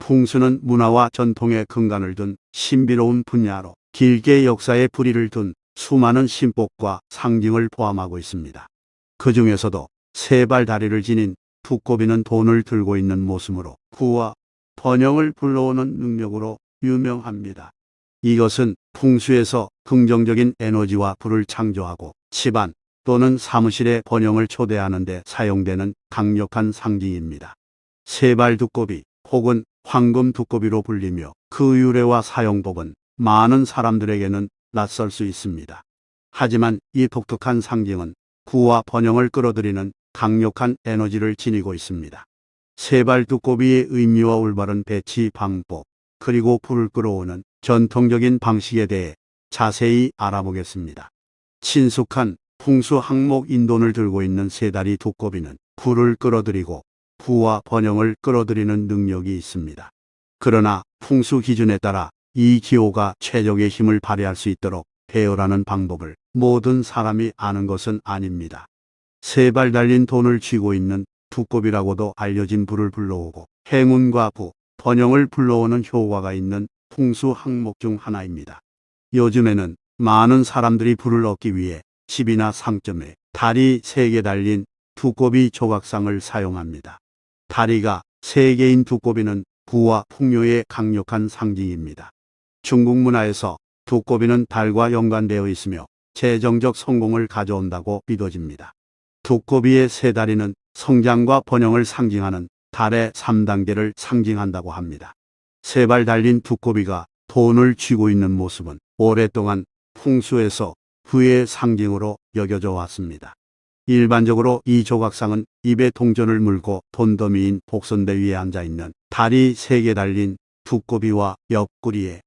풍수는 문화와 전통의 근간을 둔 신비로운 분야로 길게 역사의 뿌리를 둔 수많은 신복과 상징을 포함하고 있습니다. 그 중에서도 세 발 다리를 지닌 두꺼비는 돈을 들고 있는 모습으로 부와 번영을 불러오는 능력으로 유명합니다. 이것은 풍수에서 긍정적인 에너지와 부를 창조하고 집안 또는 사무실의 번영을 초대하는 데 사용되는 강력한 상징입니다. 세발 두꺼비 혹은 황금 두꺼비로 불리며 그 유래와 사용법은 많은 사람들에게는 낯설 수 있습니다. 하지만 이 독특한 상징은 부와 번영을 끌어들이는 강력한 에너지를 지니고 있습니다. 세발 두꺼비의 의미와 올바른 배치 방법, 그리고 부를 끌어오는 전통적인 방식에 대해 자세히 알아보겠습니다. 친숙한 풍수 항목 인돈을 들고 있는 세 다리 두꺼비는 부를 끌어들이고 부와 번영을 끌어들이는 능력이 있습니다. 그러나 풍수 기준에 따라 이 기호가 최적의 힘을 발휘할 수 있도록 배열하는 방법을 모든 사람이 아는 것은 아닙니다. 세 발 달린 돈을 쥐고 있는 두꺼비라고도 알려진 부를 불러오고 행운과 부, 번영을 불러오는 효과가 있는 풍수 항목 중 하나입니다. 요즘에는 많은 사람들이 부를 얻기 위해 집이나 상점에 다리 3개 달린 두꺼비 조각상을 사용합니다. 다리가 3개인 두꺼비는 부와 풍요의 강력한 상징입니다. 중국 문화에서 두꺼비는 달과 연관되어 있으며 재정적 성공을 가져온다고 믿어집니다. 두꺼비의 세 다리는 성장과 번영을 상징하는 달의 3단계를 상징한다고 합니다. 세 발 달린 두꺼비가 돈을 쥐고 있는 모습은 오랫동안 풍수에서 부의 상징으로 여겨져 왔습니다. 일반적으로 이 조각상은 입에 동전을 물고 돈더미인 복선대 위에 앉아있는 다리 3개 달린 두꺼비와 옆구리에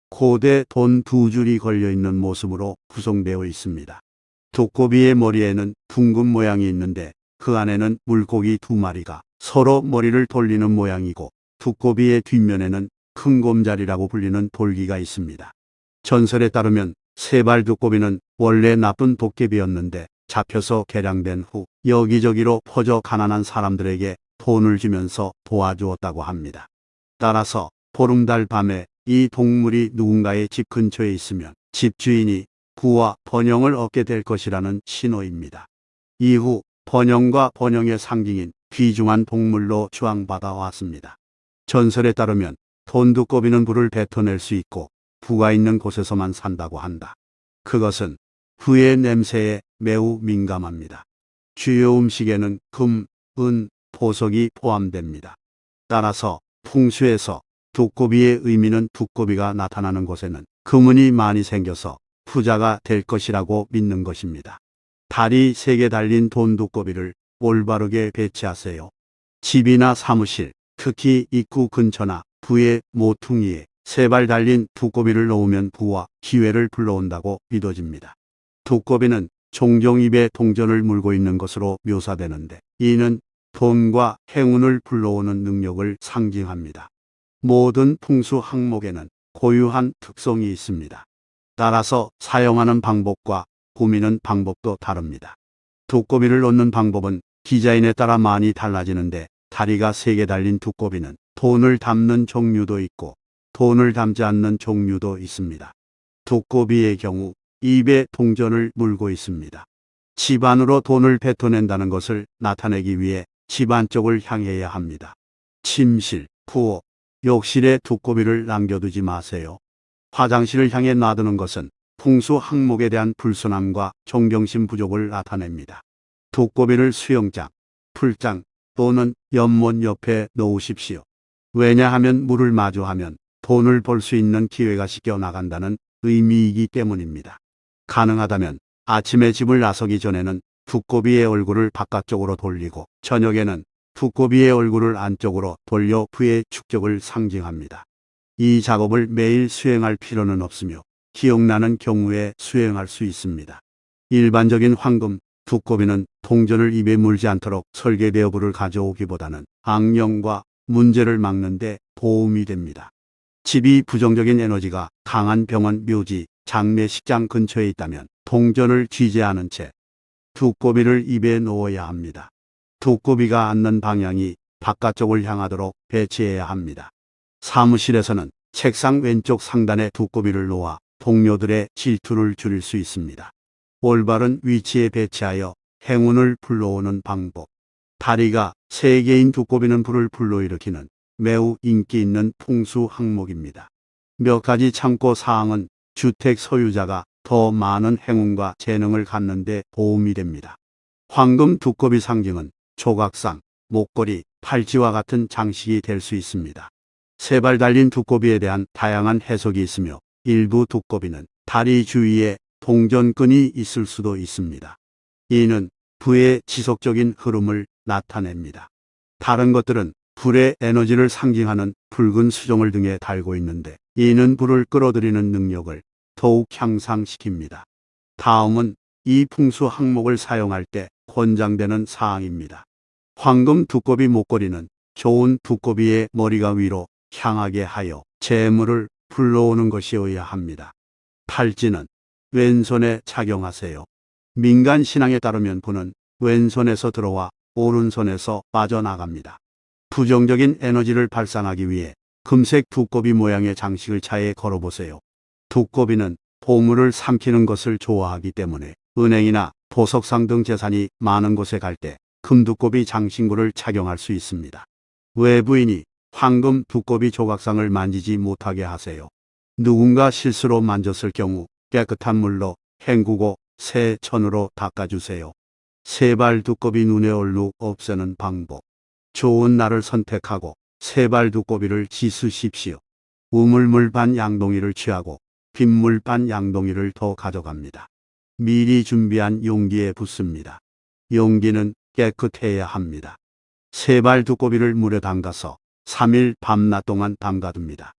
고대 돈 2줄이 걸려있는 모습으로 구성되어 있습니다. 두꺼비의 머리에는 둥근 모양이 있는데 그 안에는 물고기 2마리가 서로 머리를 돌리는 모양이고, 두꺼비의 뒷면에는 큰 곰자리라고 불리는 돌기가 있습니다. 전설에 따르면 세발 두꺼비는 원래 나쁜 도깨비였는데 잡혀서 개량된 후 여기저기로 퍼져 가난한 사람들에게 돈을 주면서 도와주었다고 합니다. 따라서 보름달 밤에 이 동물이 누군가의 집 근처에 있으면 집주인이 부와 번영을 얻게 될 것이라는 신호입니다. 이후 번영과 번영의 상징인 귀중한 동물로 추앙받아 왔습니다. 전설에 따르면 돈두꺼비는 부를 뱉어낼 수 있고 부가 있는 곳에서만 산다고 한다. 그것은 부의 냄새에 매우 민감합니다. 주요 음식에는 금, 은, 보석이 포함됩니다. 따라서 풍수에서 두꺼비의 의미는 두꺼비가 나타나는 곳에는 금운이 많이 생겨서 부자가 될 것이라고 믿는 것입니다. 다리 3개 달린 돈두꺼비를 올바르게 배치하세요. 집이나 사무실, 특히 입구 근처나 부의 모퉁이에 3발 달린 두꺼비를 놓으면 부와 기회를 불러온다고 믿어집니다. 두꺼비는 종종 입에 동전을 물고 있는 것으로 묘사되는데 이는 돈과 행운을 불러오는 능력을 상징합니다. 모든 풍수 항목에는 고유한 특성이 있습니다. 따라서 사용하는 방법과 꾸미는 방법도 다릅니다. 두꺼비를 놓는 방법은 디자인에 따라 많이 달라지는데 다리가 3개 달린 두꺼비는 돈을 담는 종류도 있고 돈을 담지 않는 종류도 있습니다. 두꺼비의 경우 입에 동전을 물고 있습니다. 집 안으로 돈을 뱉어낸다는 것을 나타내기 위해 집 안쪽을 향해야 합니다. 침실, 부엌, 욕실에 두꺼비를 남겨두지 마세요. 화장실을 향해 놔두는 것은 풍수 항목에 대한 불순함과 존경심 부족을 나타냅니다. 두꺼비를 수영장, 풀장 또는 연못 옆에 놓으십시오. 왜냐하면 물을 마주하면 돈을 벌 수 있는 기회가 씻겨 나간다는 의미이기 때문입니다. 가능하다면 아침에 집을 나서기 전에는 두꺼비의 얼굴을 바깥쪽으로 돌리고 저녁에는 두꺼비의 얼굴을 안쪽으로 돌려 부의 축적을 상징합니다. 이 작업을 매일 수행할 필요는 없으며 기억나는 경우에 수행할 수 있습니다. 일반적인 황금 두꺼비는 동전을 입에 물지 않도록 설계되어 부를 가져오기보다는 악령과 문제를 막는 데 도움이 됩니다. 집이 부정적인 에너지가 강한 병원, 묘지, 장례식장 근처에 있다면 동전을 쥐지 않은 채 두꺼비를 입에 넣어야 합니다. 두꺼비가 앉는 방향이 바깥쪽을 향하도록 배치해야 합니다. 사무실에서는 책상 왼쪽 상단에 두꺼비를 놓아 동료들의 질투를 줄일 수 있습니다. 올바른 위치에 배치하여 행운을 불러오는 방법. 다리가 3개인 두꺼비는 불을 불러일으키는 매우 인기 있는 풍수 항목입니다. 몇 가지 참고 사항은 주택 소유자가 더 많은 행운과 재능을 갖는 데 도움이 됩니다. 황금 두꺼비 상징은 조각상, 목걸이, 팔찌와 같은 장식이 될 수 있습니다. 3발 달린 두꺼비에 대한 다양한 해석이 있으며 일부 두꺼비는 다리 주위에 동전끈이 있을 수도 있습니다. 이는 부의 지속적인 흐름을 나타냅니다. 다른 것들은 불의 에너지를 상징하는 붉은 수정을 등에 달고 있는데 이는 불을 끌어들이는 능력을 더욱 향상시킵니다. 다음은 이 풍수 항목을 사용할 때 권장되는 사항입니다. 황금 두꺼비 목걸이는 좋은 두꺼비의 머리가 위로 향하게 하여 재물을 불러오는 것이어야 합니다. 팔찌는 왼손에 착용하세요. 민간 신앙에 따르면 불은 왼손에서 들어와 오른손에서 빠져나갑니다. 부정적인 에너지를 발산하기 위해 금색 두꺼비 모양의 장식을 차에 걸어보세요. 두꺼비는 보물을 삼키는 것을 좋아하기 때문에 은행이나 보석상 등 재산이 많은 곳에 갈 때 금두꺼비 장신구를 착용할 수 있습니다. 외부인이 황금 두꺼비 조각상을 만지지 못하게 하세요. 누군가 실수로 만졌을 경우 깨끗한 물로 헹구고 새 천으로 닦아주세요. 3발 두꺼비 눈에 얼룩 없애는 방법. 좋은 날을 선택하고 3발 두꺼비를 씻으십시오. 우물물 반 양동이를 취하고 빗물 반 양동이를 더 가져갑니다. 미리 준비한 용기에 붓습니다. 용기는 깨끗해야 합니다. 3발 두꺼비를 물에 담가서 3일 밤낮 동안 담가둡니다.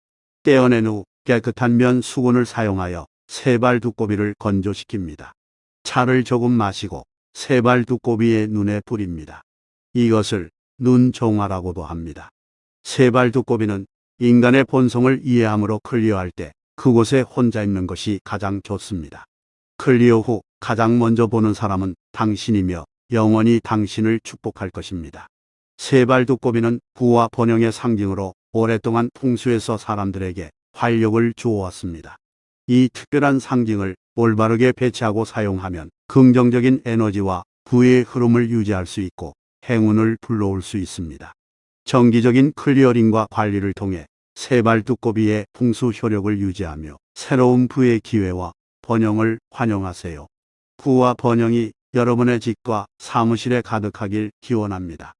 떼어낸 후 깨끗한 면 수건을 사용하여 3발 두꺼비를 건조시킵니다. 차를 조금 마시고 3발 두꺼비의 눈에 뿌립니다. 이것을 눈종화라고도 합니다. 3발 두꺼비는 인간의 본성을 이해함으로 클리어할 때 그곳에 혼자 있는 것이 가장 좋습니다. 클리어 후 가장 먼저 보는 사람은 당신이며 영원히 당신을 축복할 것입니다. 3발 두꺼비는 부와 번영의 상징으로 오랫동안 풍수에서 사람들에게 활력을 주어왔습니다. 이 특별한 상징을 올바르게 배치하고 사용하면 긍정적인 에너지와 부의 흐름을 유지할 수 있고 행운을 불러올 수 있습니다. 정기적인 클리어링과 관리를 통해 3발 두꺼비의 풍수 효력을 유지하며 새로운 부의 기회와 번영을 환영하세요. 부와 번영이 여러분의 집과 사무실에 가득하길 기원합니다.